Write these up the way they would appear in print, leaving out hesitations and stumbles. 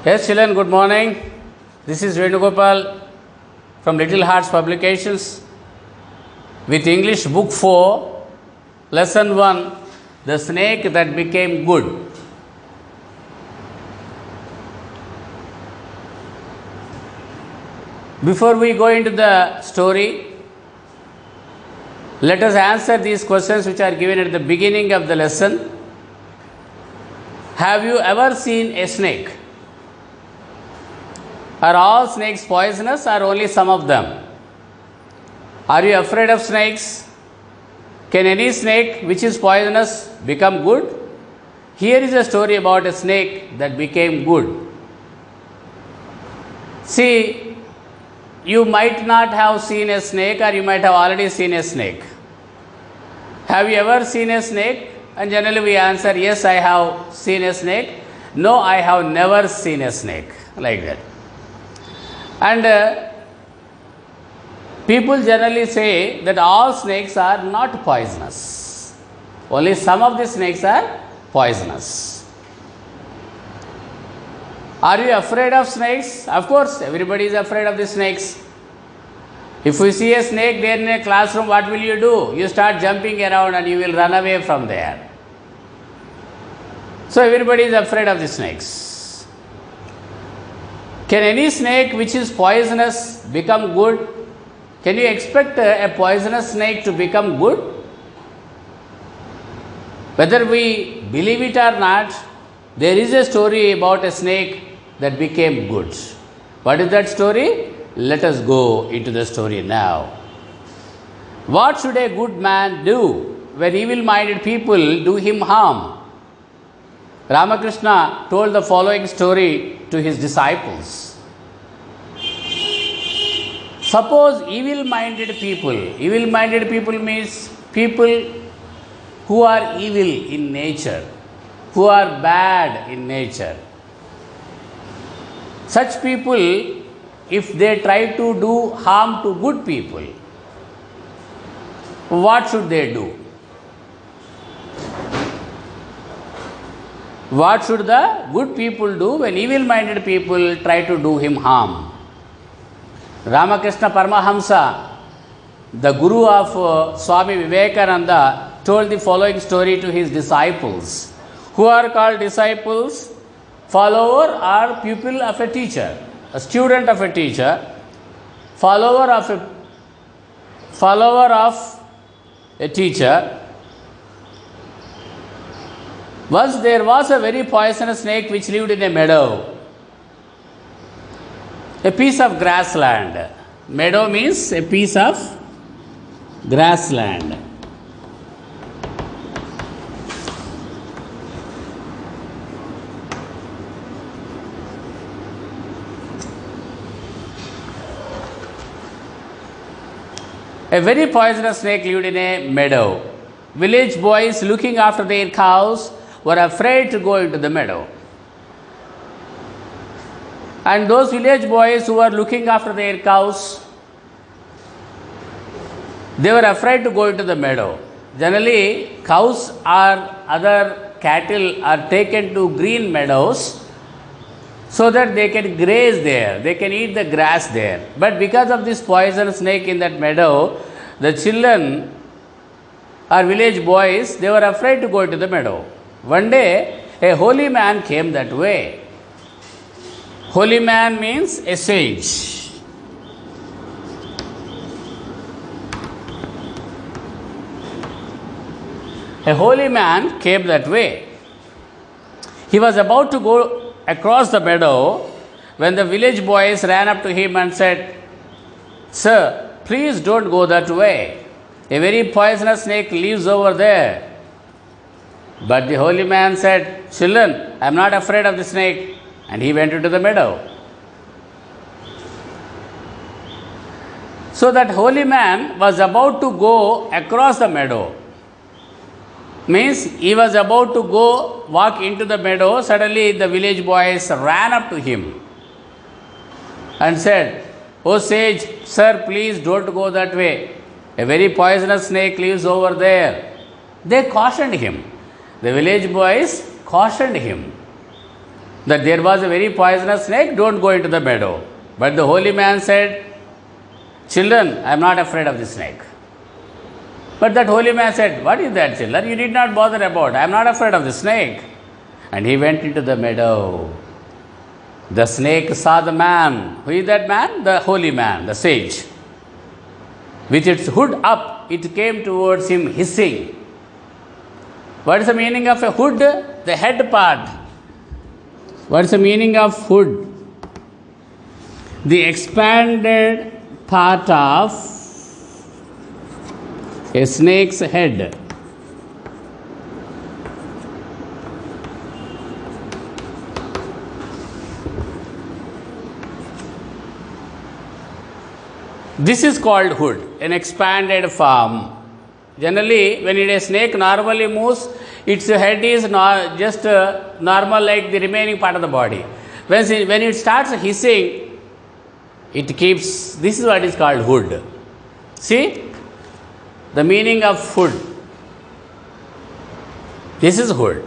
Yes, children, good morning. This is Venugopal from Little Hearts Publications with English Book 4, Lesson 1, The Snake That Became Good. Before we go into the story, let us answer these questions which are given at the beginning of the lesson. Have you ever seen a snake? Are all snakes poisonous or only some of them? Are you afraid of snakes? Can any snake which is poisonous become good? Here is a story about a snake that became good. See, you might not have seen a snake or you might have already seen a snake. Have you ever seen a snake? And generally we answer, yes, I have seen a snake. No, I have never seen a snake. Like that. And people generally say that all snakes are not poisonous. Only some of the snakes are poisonous. Are you afraid of snakes? Of course, everybody is afraid of the snakes. If you see a snake there in a classroom, what will you do? You start jumping around and you will run away from there. So everybody is afraid of the snakes. Can any snake which is poisonous become good? Can you expect a poisonous snake to become good? Whether we believe it or not, there is a story about a snake that became good. What is that story? Let us go into the story now. What should a good man do when evil-minded people do him harm? Ramakrishna told the following story to his disciples. Suppose evil-minded people means people who are evil in nature, who are bad in nature. Such people, if they try to do harm to good people, what should they do? What should the good people do when evil-minded people try to do him harm? Ramakrishna Paramahamsa, the guru of Swami Vivekananda, told the following story to his disciples. Who are called disciples? Follower or pupil of a teacher. A student of a teacher, follower of a teacher. Once there was a very poisonous snake which lived in a meadow, a piece of grassland. Meadow means a piece of grassland. A very poisonous snake lived in a meadow. Village boys looking after their cows were afraid to go into the meadow. And those village boys who were looking after their cows, they were afraid to go into the meadow. Generally, cows or other cattle are taken to green meadows so that they can graze there, they can eat the grass there. But because of this poisonous snake in that meadow, the children or village boys, they were afraid to go into the meadow. One day, a holy man came that way. Holy man means a sage. A holy man came that way. He was about to go across the meadow when the village boys ran up to him and said, "Sir, please don't go that way. A very poisonous snake lives over there." But the holy man said, "Children, I am not afraid of the snake." And he went into the meadow. So that holy man was about to go across the meadow. Means he was about to go walk into the meadow. Suddenly the village boys ran up to him and said, "Oh sage, sir, please don't go that way. A very poisonous snake lives over there." They cautioned him. The village boys cautioned him. that there was a very poisonous snake, don't go into the meadow. But the holy man said, children, I am not afraid of the snake. But that holy man said, what is that, children? You need not bother about. I am not afraid of the snake. And he went into the meadow. The snake saw the man. Who is that man? The holy man, the sage. With its hood up, it came towards him hissing. What is the meaning of a hood? The head part. What is the meaning of hood? The expanded part of a snake's head. This is called hood, an expanded form. Generally, when a snake normally moves, its head is just normal like the remaining part of the body. When it starts hissing, it keeps, this is what is called hood. See, the meaning of hood. This is hood.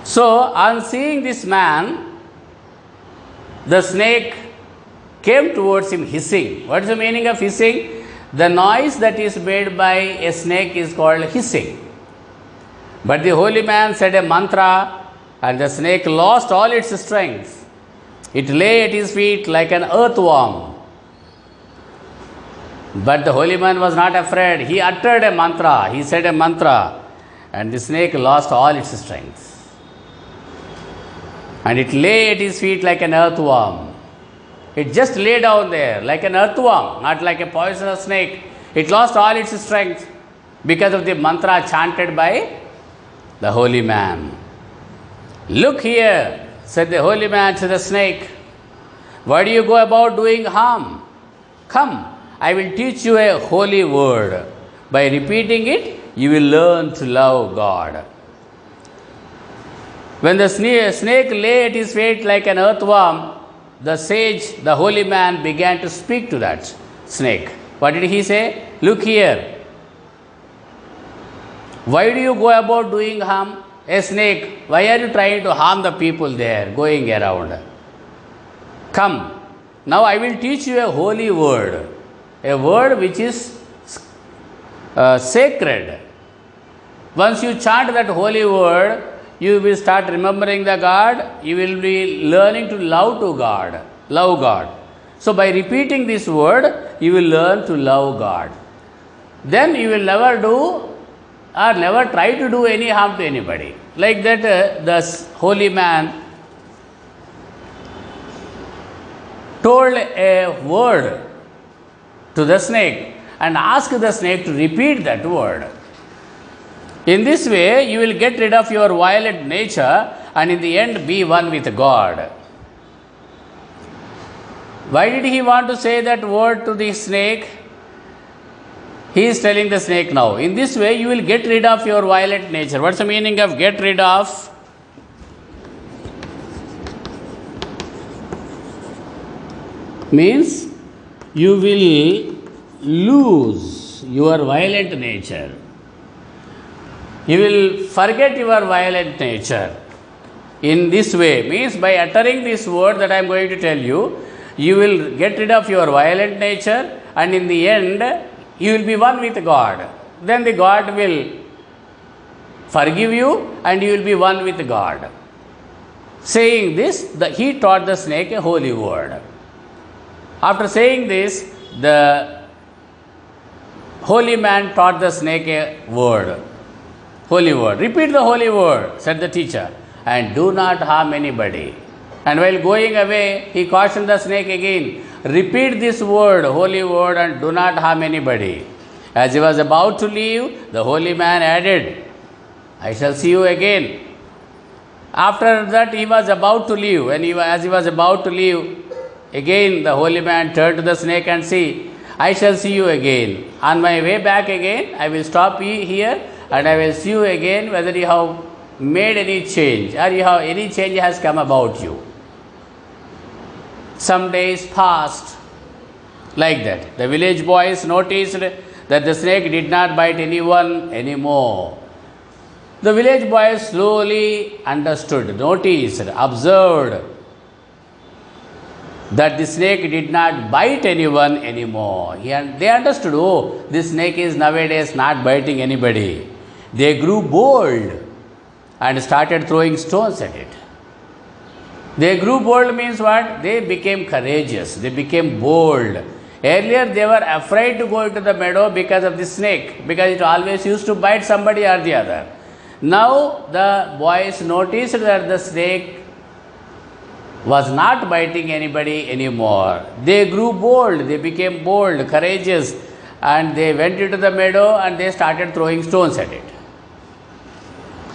So, on seeing this man, the snake came towards him hissing. What is the meaning of hissing? The noise that is made by a snake is called hissing. But the holy man said a mantra, and the snake lost all its strength. It lay at his feet like an earthworm. But the holy man was not afraid. He uttered a mantra. He said a mantra, and the snake lost all its strength. And it lay at his feet like an earthworm. It just lay down there like an earthworm, not like a poisonous snake. It lost all its strength because of the mantra chanted by the holy man. Look here, said the holy man to the snake. Why do you go about doing harm? Come, I will teach you a holy word. By repeating it, you will learn to love God. When the snake lay at his feet like an earthworm, the sage, the holy man, began to speak to that snake. What did he say? Look here. Why do you go about doing harm? A snake, why are you trying to harm the people there, going around? Come, now I will teach you a holy word. A word which is sacred. Once you chant that holy word, you will start remembering the God, you will be learning to love God. So by repeating this word, you will learn to love God. Then you will never do or never try to do any harm to anybody. Like that, the holy man told a word to the snake and asked the snake to repeat that word. In this way, you will get rid of your violent nature and in the end be one with God. Why did he want to say that word to the snake? He is telling the snake now. In this way, you will get rid of your violent nature. What's the meaning of get rid of? Means you will lose your violent nature. You will forget your violent nature. In this way, means by uttering this word that I am going to tell you, you will get rid of your violent nature and in the end, you will be one with God. Then the God will forgive you and you will be one with God. Saying this, he taught the snake a holy word. After saying this, the holy man taught the snake a word. Holy word. Repeat the holy word, said the teacher, and do not harm anybody. And while going away, he cautioned the snake again, repeat this word, holy word, and do not harm anybody. As he was about to leave, the holy man added, I shall see you again. After that, he was about to leave. As he was about to leave, again the holy man turned to the snake and said, I shall see you again. On my way back again, I will stop you here and I will see you again whether you have made any change or any change has come about you. Some days passed like that. The village boys noticed that the snake did not bite anyone anymore. The village boy slowly understood, noticed, observed that the snake did not bite anyone anymore. They understood, oh, this snake is nowadays not biting anybody. They grew bold and started throwing stones at it. They grew bold means what? They became courageous. They became bold. Earlier they were afraid to go into the meadow because of the snake, because it always used to bite somebody or the other. Now the boys noticed that the snake was not biting anybody anymore. They grew bold, they became bold, courageous, and they went into the meadow and they started throwing stones at it.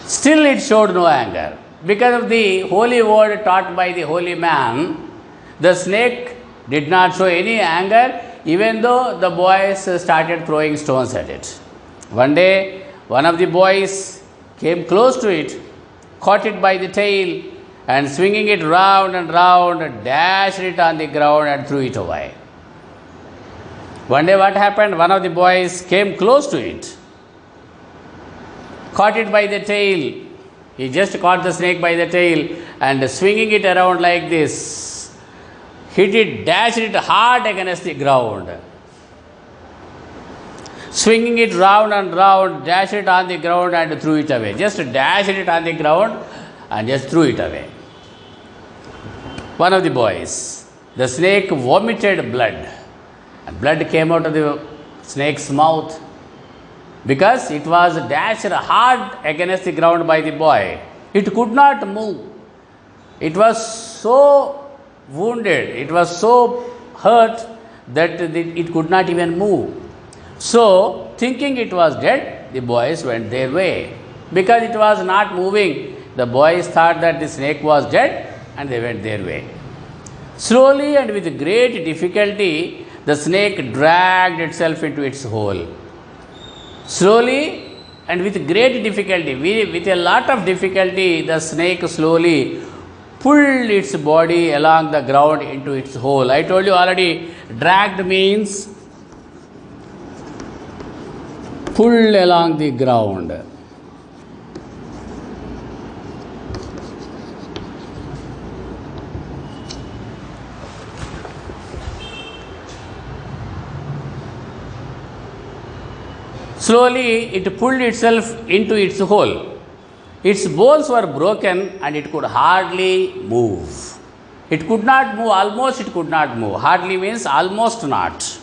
Still it showed no anger. Because of the holy word taught by the holy man, the snake did not show any anger, even though the boys started throwing stones at it. One day, one of the boys came close to it, caught it by the tail, and swinging it round and round, dashed it on the ground and threw it away. One day what happened? One of the boys came close to it, caught it by the tail. He just caught the snake by the tail and swinging it around like this, hit it, dashed it hard against the ground. Swinging it round and round, dashed it on the ground and threw it away. Just dashed it on the ground and just threw it away. One of the boys, the snake vomited blood, and blood came out of the snake's mouth because it was dashed hard against the ground by the boy. It could not move. It was so wounded, it was so hurt that it could not even move. So, thinking it was dead, the boys went their way. Because it was not moving, the boys thought that the snake was dead and they went their way. Slowly and with great difficulty, the snake dragged itself into its hole. Slowly and with great difficulty, with a lot of difficulty, the snake slowly pulled its body along the ground into its hole. I told you already, dragged means pulled along the ground. Slowly it pulled itself into its hole. Its bones were broken and it could hardly move. It could not move, almost it could not move. Hardly means almost not.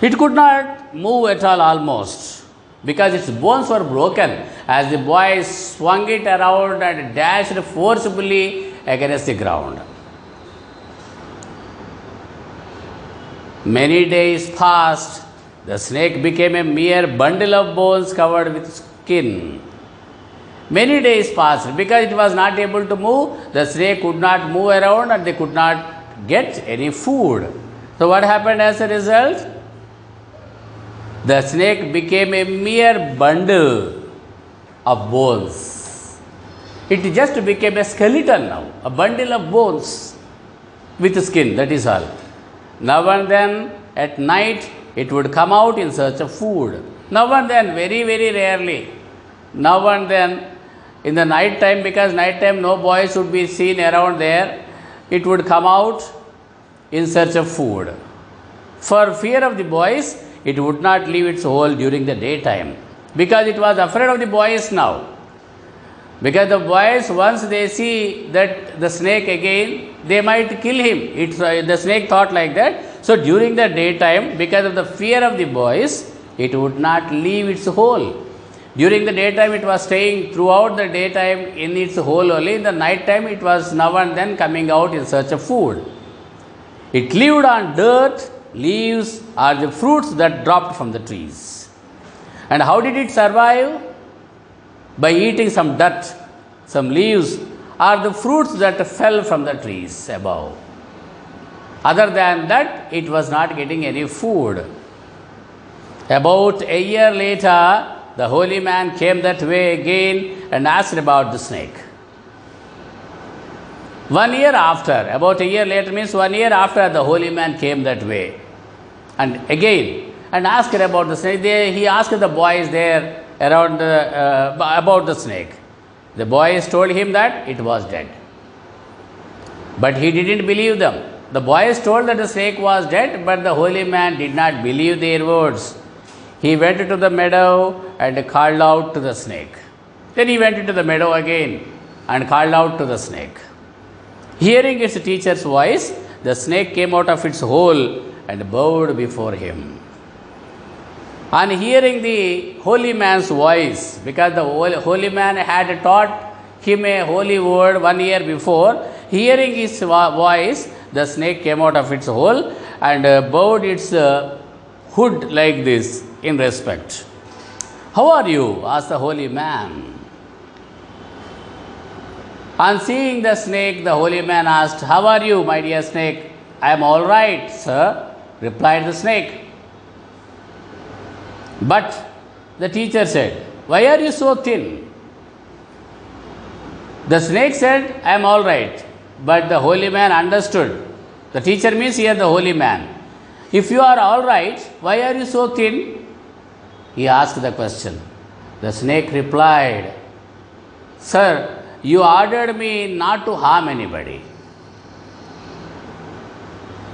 It could not move at all almost because its bones were broken as the boy swung it around and dashed forcibly against the ground. Many days passed. The snake became a mere bundle of bones covered with skin. Many days passed. Because it was not able to move, the snake could not move around and they could not get any food. So what happened as a result? The snake became a mere bundle of bones. It just became a skeleton now, a bundle of bones with skin, that is all. Now and then at night it would come out in search of food. Now and then, very, very rarely. Now and then in the night time, because night time no boys would be seen around there, it would come out in search of food. For fear of the boys, it would not leave its hole during the daytime because it was afraid of the boys now. Because the boys, once they see that the snake again, they might kill him. The snake thought like that. So during the daytime, because of the fear of the boys, it would not leave its hole. During the daytime, it was staying throughout the daytime in its hole only. In the night time, it was now and then coming out in search of food. It lived on dirt, leaves, or the fruits that dropped from the trees. And how did it survive? By eating some dirt, some leaves, or the fruits that fell from the trees above. Other than that, it was not getting any food. About a year later, the holy man came that way again and asked about the snake. 1 year after, about a year later, means 1 year after, the holy man came that way. And again, and asked about the snake. He asked the boys there around about the snake. The boys told him that it was dead. But he didn't believe them. The boys told that the snake was dead, but the holy man did not believe their words. He went to the meadow and called out to the snake. Then he went into the meadow again and called out to the snake. Hearing its teacher's voice, the snake came out of its hole and bowed before him. On hearing the holy man's voice, because the holy man had taught him a holy word 1 year before, hearing his voice, the snake came out of its hole and bowed its hood like this in respect. How are you? Asked the holy man. On seeing the snake, the holy man asked, How are you, my dear snake? I am all right, sir, replied the snake. But the teacher said, Why are you so thin? The snake said, I am all right. But the holy man understood. The teacher means here the holy man. If you are all right, why are you so thin? He asked the question. The snake replied, Sir, you ordered me not to harm anybody.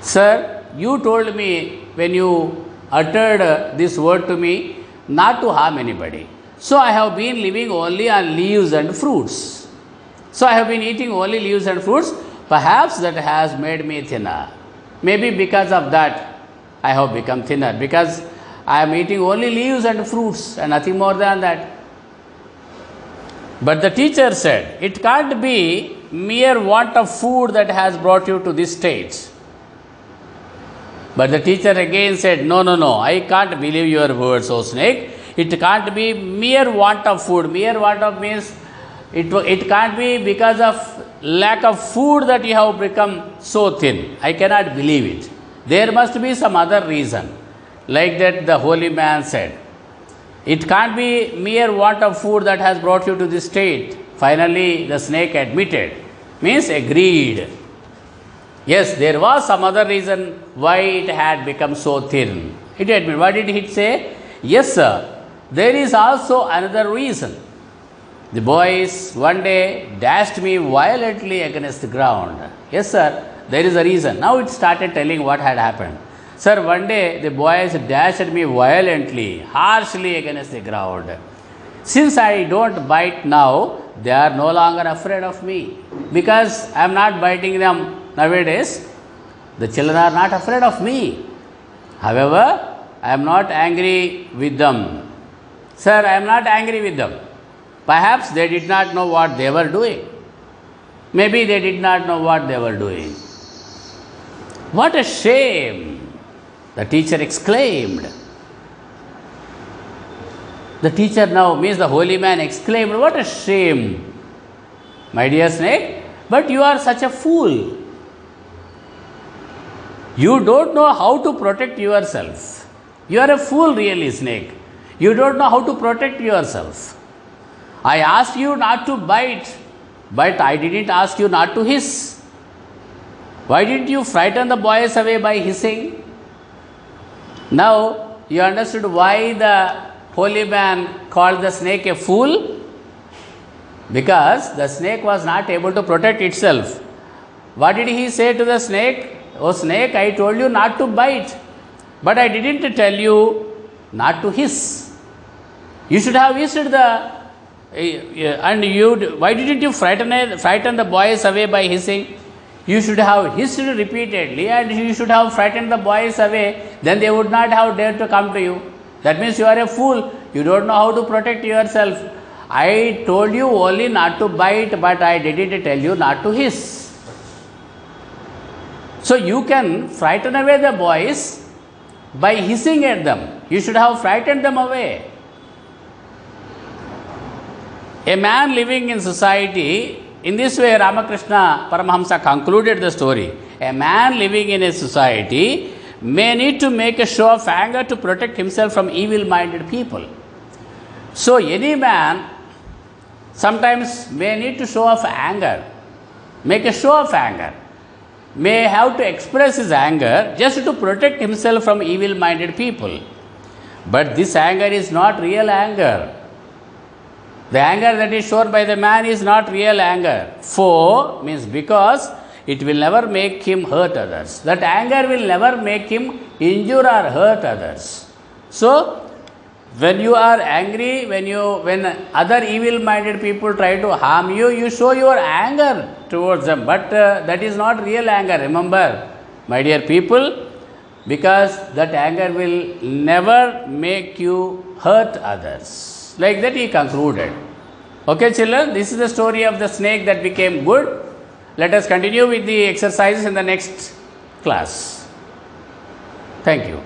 Sir, you told me when you uttered this word to me not to harm anybody. So I have been living only on leaves and fruits. So I have been eating only leaves and fruits. Perhaps that has made me thinner. Maybe because of that I have become thinner, because I am eating only leaves and fruits and nothing more than that. But the teacher said, It can't be mere want of food that has brought you to this stage. But the teacher again said, No, I can't believe your words, O snake. It can't be mere want of food. Mere want of means it can't be because of lack of food that you have become so thin. I cannot believe it. There must be some other reason. Like that the holy man said. It can't be mere want of food that has brought you to this state. Finally, the snake admitted, means agreed. Yes, there was some other reason why it had become so thin. It admitted. What did it say? Yes, sir. There is also another reason. The boys one day dashed me violently against the ground. Yes, sir. There is a reason. Now it started telling what had happened. Sir, one day the boys dashed me violently, harshly against the ground. Since I don't bite now, they are no longer afraid of me. Because I am not biting them nowadays, the children are not afraid of me. However, I am not angry with them. Sir, I am not angry with them. Perhaps they did not know what they were doing. Maybe they did not know what they were doing. What a shame! The teacher exclaimed. The teacher now means the holy man exclaimed, What a shame, my dear snake, but you are such a fool. You don't know how to protect yourself. You are a fool really, snake. You don't know how to protect yourself. I asked you not to bite, but I didn't ask you not to hiss. Why didn't you frighten the boys away by hissing? Now you understood why the holy man called the snake a fool? Because the snake was not able to protect itself. What did he say to the snake? Oh snake, I told you not to bite, but I didn't tell you not to hiss. You should have hissed why didn't you frighten the boys away by hissing? You should have hissed repeatedly and you should have frightened the boys away. Then they would not have dared to come to you. That means you are a fool. You don't know how to protect yourself. I told you only not to bite, but I didn't tell you not to hiss. So you can frighten away the boys by hissing at them. You should have frightened them away. A man living in society, in this way Ramakrishna Paramahamsa concluded the story. A man living in a society may need to make a show of anger to protect himself from evil-minded people. So any man sometimes may need to show of anger make a show of anger, may have to express his anger just to protect himself from evil-minded people. But this anger is not real anger. The anger that is shown by the man is not real anger. For means because it will never make him hurt others. That anger will never make him injure or hurt others. So, when you are angry, when other evil-minded people try to harm you, you show your anger towards them. But that is not real anger. Remember, my dear people, because that anger will never make you hurt others. Like that he concluded. Okay, children, this is the story of the snake that became good. Let us continue with the exercises in the next class. Thank you.